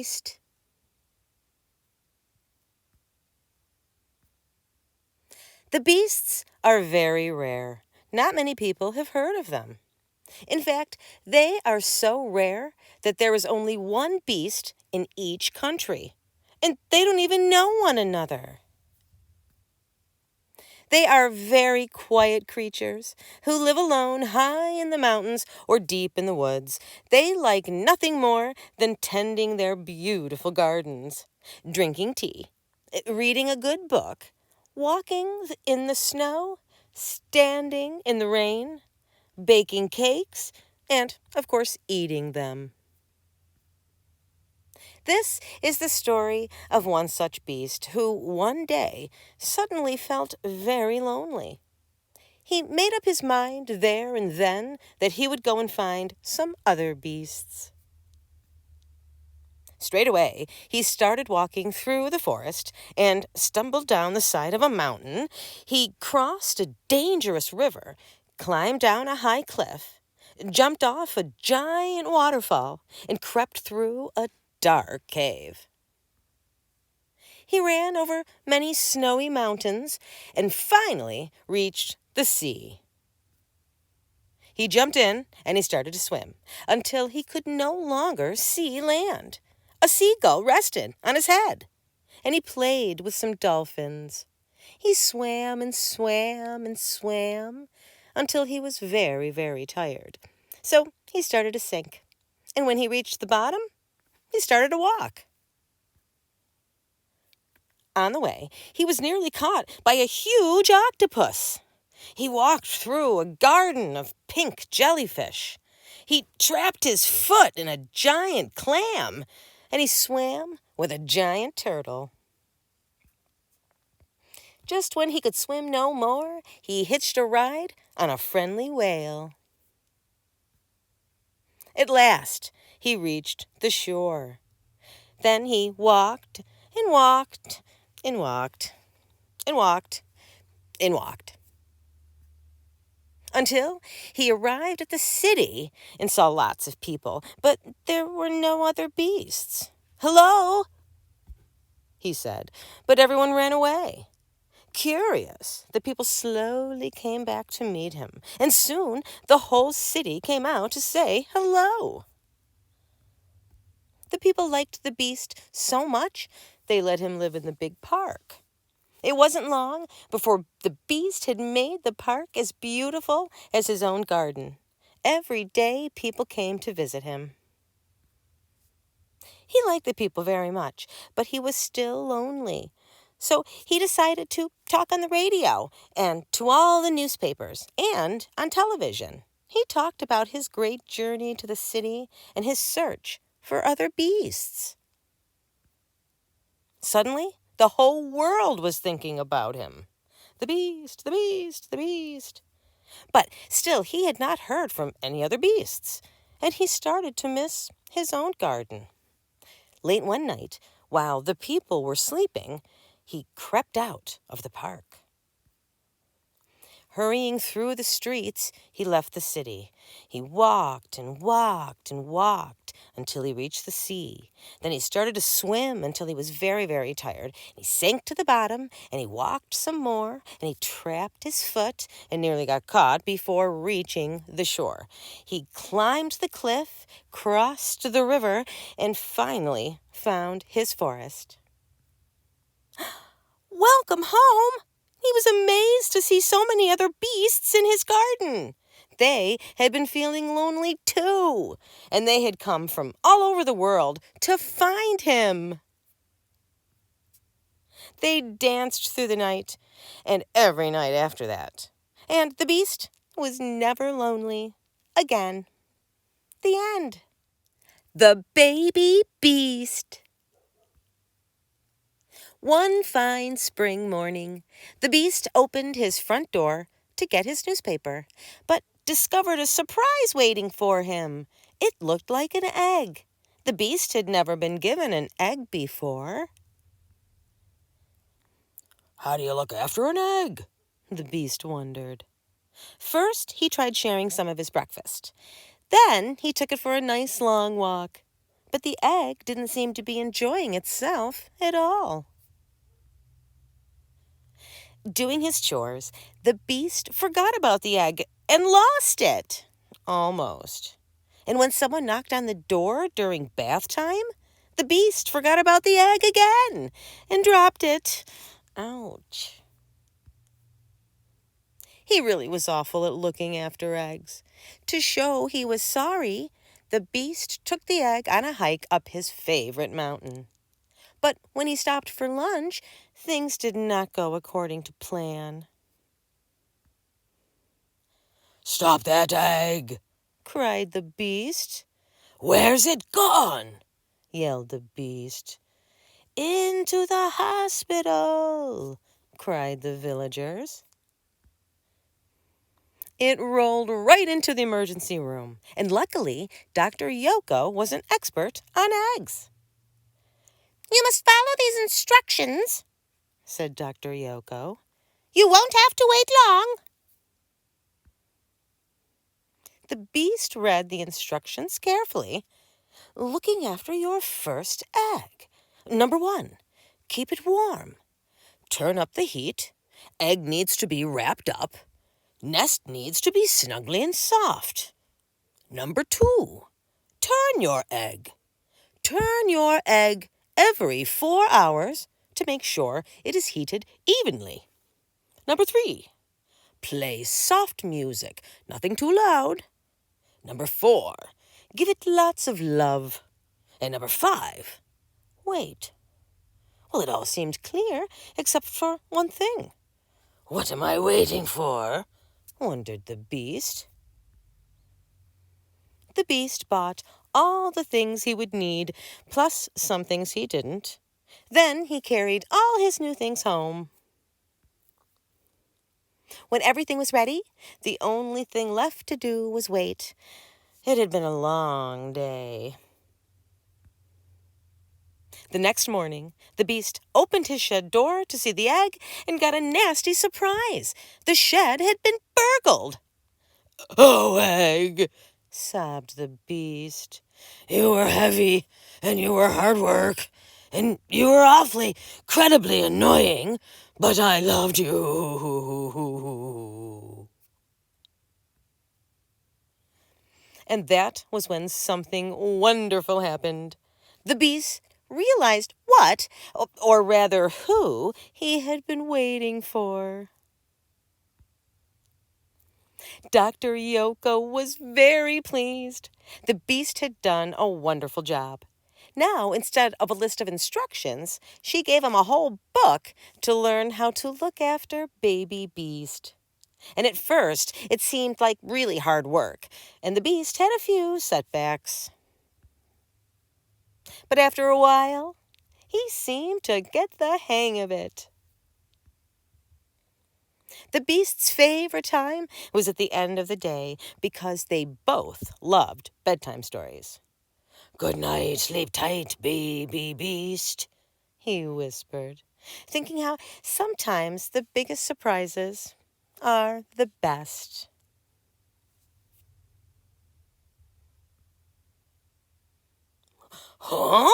Beast? The beasts are very rare. Not many people have heard of them. In fact, they are so rare that there is only one beast in each country, and they don't even know one another. They are very quiet creatures who live alone high in the mountains or deep in the woods. They like nothing more than tending their beautiful gardens, drinking tea, reading a good book, walking in the snow, standing in the rain, baking cakes, and, of course, eating them. This is the story of one such beast who one day suddenly felt very lonely. He made up his mind there and then that he would go and find some other beasts. Straight away, he started walking through the forest and stumbled down the side of a mountain. He crossed a dangerous river, climbed down a high cliff, jumped off a giant waterfall, and crept through a dark cave. He ran over many snowy mountains and finally reached the sea. He jumped in and he started to swim until he could no longer see land. A seagull rested on his head, and he played with some dolphins. He swam and swam and swam until he was very, very tired. So he started to sink, and when he reached the bottom, he started to walk. On the way, he was nearly caught by a huge octopus. He walked through a garden of pink jellyfish. He trapped his foot in a giant clam, and he swam with a giant turtle. Just when he could swim no more, he hitched a ride on a friendly whale. At last, he reached the shore. Then he walked and walked and walked and walked and walked, until he arrived at the city and saw lots of people, but there were no other beasts. "Hello," he said, but everyone ran away. Curious, the people slowly came back to meet him, and soon the whole city came out to say hello. The people liked the beast so much, they let him live in the big park. It wasn't long before the beast had made the park as beautiful as his own garden. Every day people came to visit him. He liked the people very much, but he was still lonely. So he decided to talk on the radio and to all the newspapers and on television. He talked about his great journey to the city and his search for other beasts. Suddenly, the whole world was thinking about him. The beast, the beast, the beast. But still, he had not heard from any other beasts, and he started to miss his own garden. Late one night, while the people were sleeping, he crept out of the park. Hurrying through the streets, he left the city. He walked and walked and walked until he reached the sea. Then he started to swim until he was very, very tired. He sank to the bottom, and he walked some more, and he trapped his foot and nearly got caught before reaching the shore. He climbed the cliff, crossed the river, and finally found his forest. "Welcome home!" He was amazed to see so many other beasts in his garden. They had been feeling lonely too, and they had come from all over the world to find him. They danced through the night and every night after that, and the beast was never lonely again. The end. The Baby Beast. One fine spring morning, the beast opened his front door to get his newspaper, but discovered a surprise waiting for him. It looked like an egg. The beast had never been given an egg before. "How do you look after an egg?" the beast wondered. First, he tried sharing some of his breakfast. Then he took it for a nice long walk. but the egg didn't seem to be enjoying itself at all. Doing his chores, the beast forgot about the egg and lost it. Almost. And when someone knocked on the door during bath time, the beast forgot about the egg again and dropped it. Ouch. He really was awful at looking after eggs. To show he was sorry, the beast took the egg on a hike up his favorite mountain. But when he stopped for lunch, things did not go according to plan. "Stop that egg!" cried the beast. "Where's it gone?" yelled the beast. "Into the hospital!" cried the villagers. It rolled right into the emergency room, and luckily, Dr. Yoko was an expert on eggs. "You must follow these instructions," said Dr. Yoko. "You won't have to wait long." The beast read the instructions carefully. Looking after your first egg. Number 1, keep it warm. Turn up the heat. Egg needs to be wrapped up. Nest needs to be snugly and soft. Number 2, turn your egg. Turn your egg every 4 hours to make sure it is heated evenly. Number 3, play soft music, nothing too loud. Number 4, give it lots of love. And number 5, wait. Well, it all seemed clear except for one thing. "What am I waiting for?" wondered the beast. The beast bought all the things he would need, plus some things he didn't. Then he carried all his new things home. When everything was ready, the only thing left to do was wait. It had been a long day. The next morning, the beast opened his shed door to see the egg and got a nasty surprise. The shed had been burgled. "Oh, egg," sobbed the beast. "You were heavy, and you were hard work, and you were awfully, credibly annoying, but I loved you." And that was when something wonderful happened. The beast realized what, or rather who, he had been waiting for. Dr. Yoko was very pleased. The beast had done a wonderful job. Now, instead of a list of instructions, she gave him a whole book to learn how to look after baby beast. And at first, it seemed like really hard work, and the beast had a few setbacks. But after a while, he seemed to get the hang of it. The beast's favorite time was at the end of the day because they both loved bedtime stories. "Good night, sleep tight, baby beast," he whispered, thinking how sometimes the biggest surprises are the best. "Huh?"